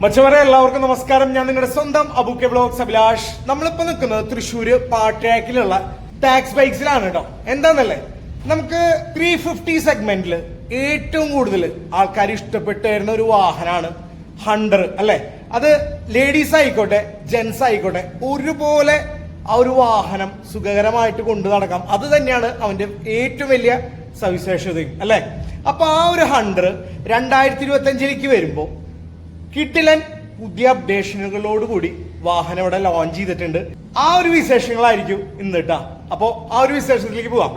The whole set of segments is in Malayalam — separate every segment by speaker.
Speaker 1: മച്ചവരെ എല്ലാവർക്കും നമസ്കാരം. ഞാൻ നിങ്ങളുടെ സ്വന്തം അബുക്കെ വ്ലോഗ്സ് അഭിലാഷ്. നമ്മളിപ്പോ നിൽക്കുന്നത് തൃശ്ശൂര് പാട്രാക്കിലുള്ള ടാക്സ് ബൈക്സിലാണ് കേട്ടോ. എന്താന്നല്ലേ, നമുക്ക് 350 സെഗ്മെന്റിൽ ഏറ്റവും കൂടുതൽ ആൾക്കാർ ഇഷ്ടപ്പെട്ടു വരുന്ന ഒരു വാഹനമാണ് ഹണ്ടർ അല്ലെ. അത് ലേഡീസ് ആയിക്കോട്ടെ ജെന്റ്സ് ആയിക്കോട്ടെ ഒരുപോലെ ആ ഒരു വാഹനം സുഖകരമായിട്ട് കൊണ്ടു നടക്കാം. അത് തന്നെയാണ് അവന്റെ ഏറ്റവും വലിയ സവിശേഷതയും അല്ലെ. അപ്പൊ ആ ഒരു ഹണ്ടർ 2025 വരുമ്പോ കിട്ടിലൻ പുതിയ അപ്ഡേഷനുകളോടുകൂടി വാഹനം ഇവിടെ ലോഞ്ച് ചെയ്തിട്ടുണ്ട്. ആ ഒരു വിശേഷങ്ങളായിരിക്കും ഇന്ന് കേട്ടാ. അപ്പൊ ആ ഒരു വിശേഷത്തിലേക്ക് പോവാം.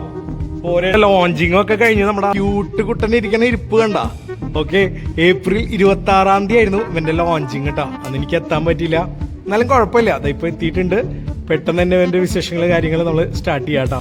Speaker 1: ഓരോ ലോഞ്ചിങ് ഒക്കെ കഴിഞ്ഞ് നമ്മുടെ ക്യൂട്ട് കുട്ടനെ ഇരിക്കുന്ന ഇരിപ്പ് കണ്ട. ഓക്കെ, ഏപ്രിൽ 26 ആയിരുന്നു ഇവന്റെ ലോഞ്ചിങ് കേട്ടാ. അന്ന് എനിക്ക് എത്താൻ പറ്റിയില്ല, എന്നാലും കുഴപ്പമില്ല, അതിപ്പോ എത്തിയിട്ടുണ്ട്. പെട്ടെന്ന് തന്നെ ഇവന്റെ വിശേഷങ്ങൾ കാര്യങ്ങൾ നമ്മൾ സ്റ്റാർട്ട് ചെയ്യാട്ടാ.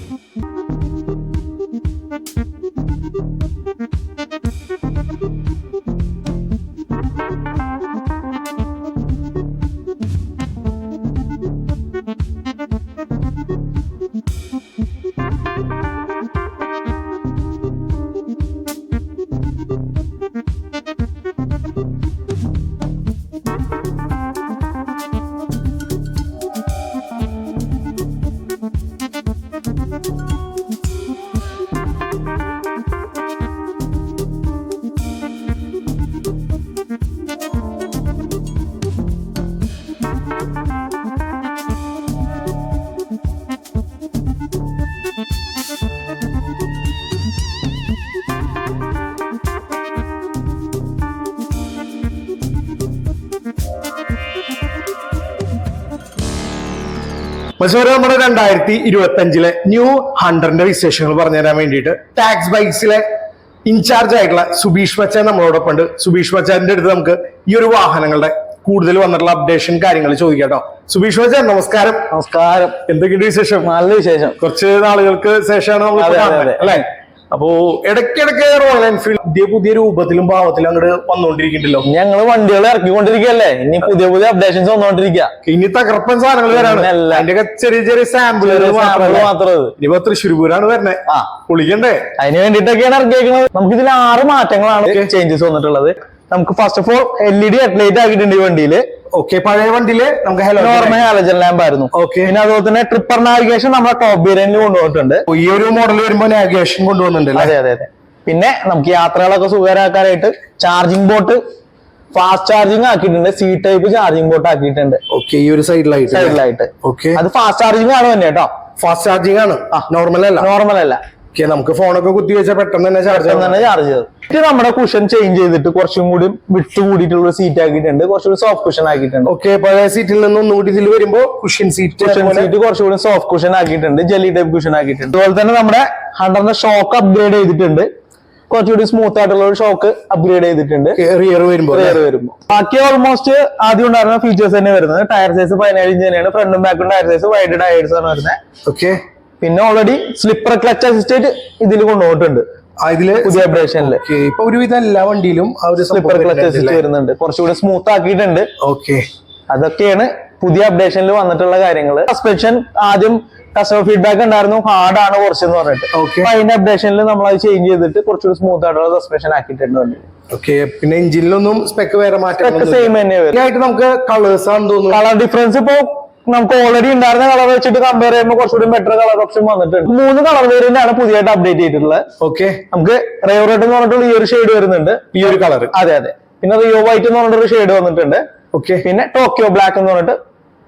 Speaker 1: നമ്മുടെ 2025 ന്യൂ ഹണ്ടറിന്റെ വിശേഷങ്ങൾ പറഞ്ഞു തരാൻ വേണ്ടിയിട്ട് ടാക്സ് ബൈക്സിലെ ഇൻചാർജ് ആയിട്ടുള്ള സുബീഷ് മച്ചാൻ നമ്മളോടൊപ്പം ഉണ്ട്. സുബീഷ് മച്ചാന്റെ അടുത്ത് നമുക്ക് ഈ ഒരു വാഹനങ്ങളുടെ കൂടുതൽ വന്നിട്ടുള്ള അപ്ഡേഷൻ കാര്യങ്ങൾ ചോദിക്കാം കേട്ടോ. സുബീഷ് മച്ചാൻ നമസ്കാരം.
Speaker 2: നമസ്കാരം.
Speaker 1: എന്തൊക്കെയുണ്ട് വിശേഷം?
Speaker 2: നല്ല വിശേഷം.
Speaker 1: കുറച്ച് നാളുകൾക്ക് ശേഷമാണ് നമ്മൾ അല്ലെ. അപ്പോ ഇടയ്ക്കിടയ്ക്ക് റോയൽ എൻഫീൽഡ് പുതിയ രൂപത്തിലും ഭാവത്തിലും അങ്ങോട്ട് വന്നുകൊണ്ടിരിക്കണ്ടല്ലോ.
Speaker 2: ഞങ്ങള് വണ്ടികൾ ഇറക്കിക്കൊണ്ടിരിക്കുകയല്ലേ, ഇനി പുതിയ അപ്ഡേഷൻസ് വന്നുകൊണ്ടിരിക്കുക.
Speaker 1: ഇനി തകർപ്പൻ സാധനങ്ങൾ വരാണ്. അതിന്റെ ചെറിയ ചെറിയ സാമ്പിളുകൾ മാത്രമേ. ഇനിയിപ്പോ തൃശ്ശൂർ പൂരാണ് വരുന്നത്, പൊളിക്കണ്ടേ?
Speaker 2: അതിന് വേണ്ടിയിട്ടൊക്കെയാണ് ഇറക്കിയേക്കുന്നത്. നമുക്ക് ഇതിൽ 6 മാറ്റങ്ങളാണ് ചേഞ്ചസ് വന്നിട്ടുള്ളത്. നമുക്ക് first of all LED headlight ആക്കിയിട്ടുണ്ട് ഈ വണ്ടിയില്.
Speaker 1: ഓക്കെ, പഴയ വണ്ടിയില് നമുക്ക്
Speaker 2: നോർമൽ ഹാലജൻ ലാമ്പ് ആയിരുന്നു.
Speaker 1: ഓക്കെ,
Speaker 2: പിന്നെ അതുപോലെ തന്നെ ട്രിപ്പർ നാവിഗേഷൻ നമ്മുടെ ടോപ്പ് വേരിയന്റിൽ കൊണ്ടുപോയിട്ടുണ്ട്.
Speaker 1: ഈ ഒരു മോഡൽ വരുമ്പോ നാവിഗേഷൻ കൊണ്ടുപോകുന്നുണ്ട്.
Speaker 2: അതെ അതെ അതെ. പിന്നെ നമുക്ക് യാത്രകളൊക്കെ സുഖകരമാക്കാനായിട്ട് ചാർജിംഗ് ബോട്ട് ഫാസ്റ്റ് ചാർജിങ് ആക്കിയിട്ടുണ്ട്. സി ടൈപ്പ് ചാർജിംഗ് ബോട്ട് ആക്കിയിട്ടുണ്ട്.
Speaker 1: ഓക്കെ, ഈ ഒരു സൈഡിലായിട്ട്. ഓക്കെ,
Speaker 2: അത് ഫാസ്റ്റ് ചാർജിംഗ് ആണ് തന്നെ കേട്ടോ.
Speaker 1: ഫാസ്റ്റ് ചാർജിംഗ് ആണ്, നോർമൽ അല്ല. നമുക്ക് ഫോണൊക്കെ കുത്തി വെച്ചാൽ പെട്ടെന്ന് തന്നെ ചാർജ്
Speaker 2: ചെയ്തു. നമ്മുടെ കുഷൻ ചേഞ്ച് ചെയ്തിട്ട് കുറച്ചും കൂടി വിട്ട് കൂടിയിട്ടുള്ള സീറ്റ് ആക്കിയിട്ടുണ്ട്. കുറച്ചുകൂടി സോഫ്റ്റ് കുഷൻ ആക്കിയിട്ടുണ്ട്.
Speaker 1: ഓക്കെ, പഴയ സീറ്റിൽ നിന്ന് ഒന്നുകൂടി ഇതിൽ വരുമ്പോ കുഷൻ സീറ്റ്
Speaker 2: കുറച്ചുകൂടി സോഫ്റ്റ് കുഷൻ ആക്കിയിട്ടുണ്ട്. ജെല്ലി ടൈപ്പ് കുഷൻ ആക്കിയിട്ടുണ്ട്. അതുപോലെ തന്നെ നമ്മുടെ ഹണ്ടറിന്റെ ഷോക്ക് അപ്ഗ്രേഡ് ചെയ്തിട്ടുണ്ട്. കുറച്ചുകൂടി സ്മൂത്ത് ആയിട്ടുള്ള ഒരു ഷോക്ക് അപ്ഗ്രേഡ് ചെയ്തിട്ടുണ്ട്
Speaker 1: റിയർ വരുമ്പോ.
Speaker 2: ബാക്കി ഓൾമോസ്റ്റ് ആദ്യം ഉണ്ടായിരുന്ന ഫീച്ചേഴ്സ് തന്നെ വരുന്നത്. ടയർ സൈസ് 17 ഇഞ്ച് തന്നെയാണ്. ഫ്രണ്ടും ബാക്കും ടയർ സൈസ് വൈഡ് ടയേഴ്സ് ആണ് വരുന്നത്.
Speaker 1: ഓക്കെ,
Speaker 2: പിന്നെ ഓൾറെഡി സ്ലിപ്പർ ക്ലച്ച് അസിസ്റ്റന്റ് ഇതിൽ കൊണ്ടുപോയിട്ടുണ്ട്.
Speaker 1: ഇതില്
Speaker 2: പുതിയ അപ്ഡേഷനില്
Speaker 1: ഇപ്പൊ ഒരുവിധം എല്ലാ വണ്ടിയിലും
Speaker 2: സ്ലിപ്പർ ക്ലച്ച് അസിസ്റ്റ് വരുന്നുണ്ട്. കുറച്ചുകൂടി സ്മൂത്ത് ആക്കിയിട്ടുണ്ട്.
Speaker 1: ഓക്കെ,
Speaker 2: അതൊക്കെയാണ് പുതിയ അപ്ഡേഷനിൽ വന്നിട്ടുള്ള കാര്യങ്ങൾ. സസ്പെൻഷൻ ആദ്യം കസ്റ്റമർ ഫീഡ്ബാക്ക് ഉണ്ടായിരുന്നു, ഹാർഡ് ആണ് കുറച്ചെന്ന് പറഞ്ഞിട്ട്. അതിന്റെ അപ്ഡേഷനിൽ നമ്മൾ അത് ചേഞ്ച് ചെയ്തിട്ട് കുറച്ചുകൂടി സ്മൂത്ത് ആയിട്ടുള്ള സസ്പെൻഷൻ ആക്കിയിട്ടുണ്ട് വണ്ടി.
Speaker 1: ഓക്കെ, പിന്നെ എഞ്ചിനിലൊന്നും സ്പെക്ക് വേറെ മാറ്റം
Speaker 2: സെയിം തന്നെ.
Speaker 1: നമുക്ക് കളേഴ്സ് ആണെന്ന് തോന്നുന്നു.
Speaker 2: കളർ ഡിഫറൻസ് ഇപ്പോ നമുക്ക് ഓൾറെഡി ഉണ്ടായിരുന്ന കളർ വെച്ചിട്ട് കമ്പയർ ചെയ്യുമ്പോൾ കുറച്ചുകൂടി ബെറ്റർ കളർ ഓപ്ഷൻ വന്നിട്ടുണ്ട്. 3 കളർ വേരിയന്റ് ആണ് പുതിയതായിട്ട് അപ്ഡേറ്റ് ചെയ്തിട്ടുള്ളത്.
Speaker 1: ഓക്കെ,
Speaker 2: നമുക്ക് റിയോ റെഡ് എന്ന് പറഞ്ഞിട്ടുള്ള ഈ ഒരു ഷെയ്ഡ് വരുന്നുണ്ട്, ഈ ഒരു കളർ. അതെ അതെ. പിന്നെ റിയോ വൈറ്റ് എന്ന് പറഞ്ഞിട്ടൊരു ഷെയ്ഡ് വന്നിട്ടുണ്ട്.
Speaker 1: ഓക്കെ,
Speaker 2: പിന്നെ ടോക്കിയോ ബ്ലാക്ക് എന്ന് പറഞ്ഞിട്ട്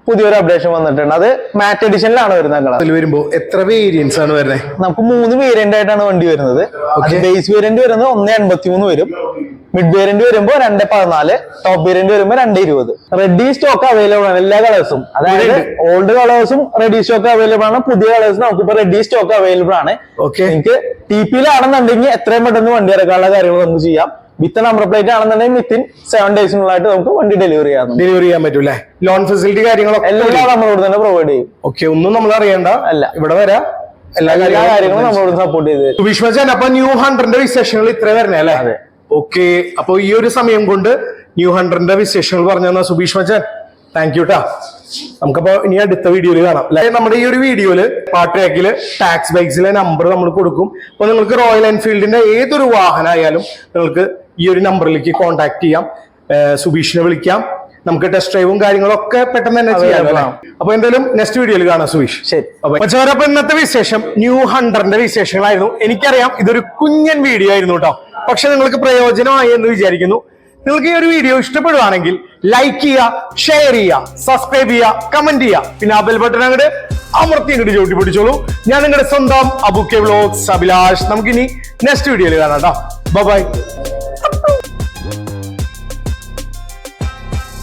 Speaker 2: പുതിയൊരു അപ്ഡേഷൻ വന്നിട്ടുണ്ട്. അത് മാറ്റ് എഡിഷനിലാണ് വരുന്നത്. കളർ
Speaker 1: വരുമ്പോ എത്ര വേരിയൻസ് ആണ് വരുന്നത്?
Speaker 2: നമുക്ക് 3 വേരിയന്റ് ആയിട്ടാണ് വണ്ടി വരുന്നത്. ബേസ് വേരിയന്റ് വരുന്നത് 1.83 വരും. മിഡ് വേരിയന്റ് വരുമ്പോ 2.14, ടോപ്പ് വേരിയന്റ് വരുമ്പോ 2.20. റെഡി സ്റ്റോക്ക് അവൈലബിൾ ആണ് എല്ലാ കളേഴ്സും. അതായത് ഓൾഡ് കളേഴ്സും റെഡി സ്റ്റോക്ക് അവൈലബിൾ ആണ്. പുതിയ കളേഴ്സ് നമുക്കിപ്പോ റെഡി സ്റ്റോക്ക് അവൈലബിൾ ആണ്. നിങ്ങൾക്ക് TP-ലാണെന്നുണ്ടെങ്കിൽ എത്രയും പെട്ടെന്ന് വണ്ടി ഇറക്കാനുള്ള കാര്യങ്ങൾ നമുക്ക് ചെയ്യാം. വിത്ത് നമ്പർ പ്ലേറ്റ് ആണെന്നുണ്ടെങ്കിൽ വിത്തിൻ 7 ഡേയ്സിനുള്ളായിട്ട് നമുക്ക് വണ്ടി ഡെലിവറി ചെയ്യാൻ പറ്റൂലേ?
Speaker 1: ലോൺ ഫെസിലിറ്റി കാര്യങ്ങളൊക്കെ
Speaker 2: എല്ലാം നമ്മളോട് തന്നെ പ്രൊവൈഡ് ചെയ്യും.
Speaker 1: ഓക്കെ, ഒന്നും നമ്മൾ അറിയണ്ട.
Speaker 2: അല്ല,
Speaker 1: ഇവിടെ വരാം, എല്ലാ
Speaker 2: കാര്യങ്ങളും നമ്മളോട് സപ്പോർട്ട് ചെയ്ത്.
Speaker 1: സുബീഷ് മച്ചാൻ, അപ്പൊ ന്യൂ ഹണ്ടറിന്റെ വിശേഷങ്ങൾ ഇത്ര വരണേ അല്ലേ? ഓക്കെ, അപ്പൊ ഈ ഒരു സമയം കൊണ്ട് ന്യൂ ഹണ്ടറിന്റെ വിശേഷങ്ങൾ പറഞ്ഞു തന്ന സുബീഷ് മച്ചാൻ താങ്ക് യു ട്ടാ. നമുക്കപ്പോ ഇനി അടുത്ത വീഡിയോയിൽ കാണാം. നമ്മുടെ ഈ ഒരു വീഡിയോയില് പാട്രാക്കില് ടാക്സ് ബൈക്സിലെ നമ്പർ നമ്മൾ കൊടുക്കും. അപ്പൊ നിങ്ങൾക്ക് റോയൽ എൻഫീൽഡിന്റെ ഏതൊരു വാഹനമായാലും നിങ്ങൾക്ക് ഈ ഒരു നമ്പറിലേക്ക് കോൺടാക്ട് ചെയ്യാം, സുബീഷിനെ വിളിക്കാം. നമുക്ക് ടെസ്റ്റ് ഡ്രൈവും കാര്യങ്ങളും ഒക്കെ പെട്ടെന്ന് തന്നെ ചെയ്യാം. അപ്പൊ എന്തായാലും നെക്സ്റ്റ് വീഡിയോയിൽ കാണാം സുവീഷ്.
Speaker 2: ശരി.
Speaker 1: അപ്പൊ ഇന്നത്തെ വിശേഷം ന്യൂ ഹണ്ടറിന്റെ വിശേഷങ്ങളായിരുന്നു. എനിക്കറിയാം ഇതൊരു കുഞ്ഞൻ വീഡിയോ ആയിരുന്നു കേട്ടോ, പക്ഷെ നിങ്ങൾക്ക് പ്രയോജനമായി എന്ന് വിചാരിക്കുന്നു. നിങ്ങൾക്ക് ഈ ഒരു വീഡിയോ ഇഷ്ടപ്പെടുവാണെങ്കിൽ ലൈക്ക് ചെയ്യുക, ഷെയർ ചെയ്യുക, സബ്സ്ക്രൈബ് ചെയ്യുക, കമന്റ് ചെയ്യുക, പിന്നെ ആ ബെൽ ബട്ടൺ അങ്ങോട്ട് അമർത്തി അങ്ങോട്ട് ചവിട്ടി പിടിച്ചോളൂ. ഞാൻ നിങ്ങളുടെ സ്വന്തം അബുക്കെ വ്ലോഗ്സ് അഭിലാഷ്. നമുക്കിനി നെക്സ്റ്റ് വീഡിയോയിൽ കാണാം കേട്ടോ. ബൈ.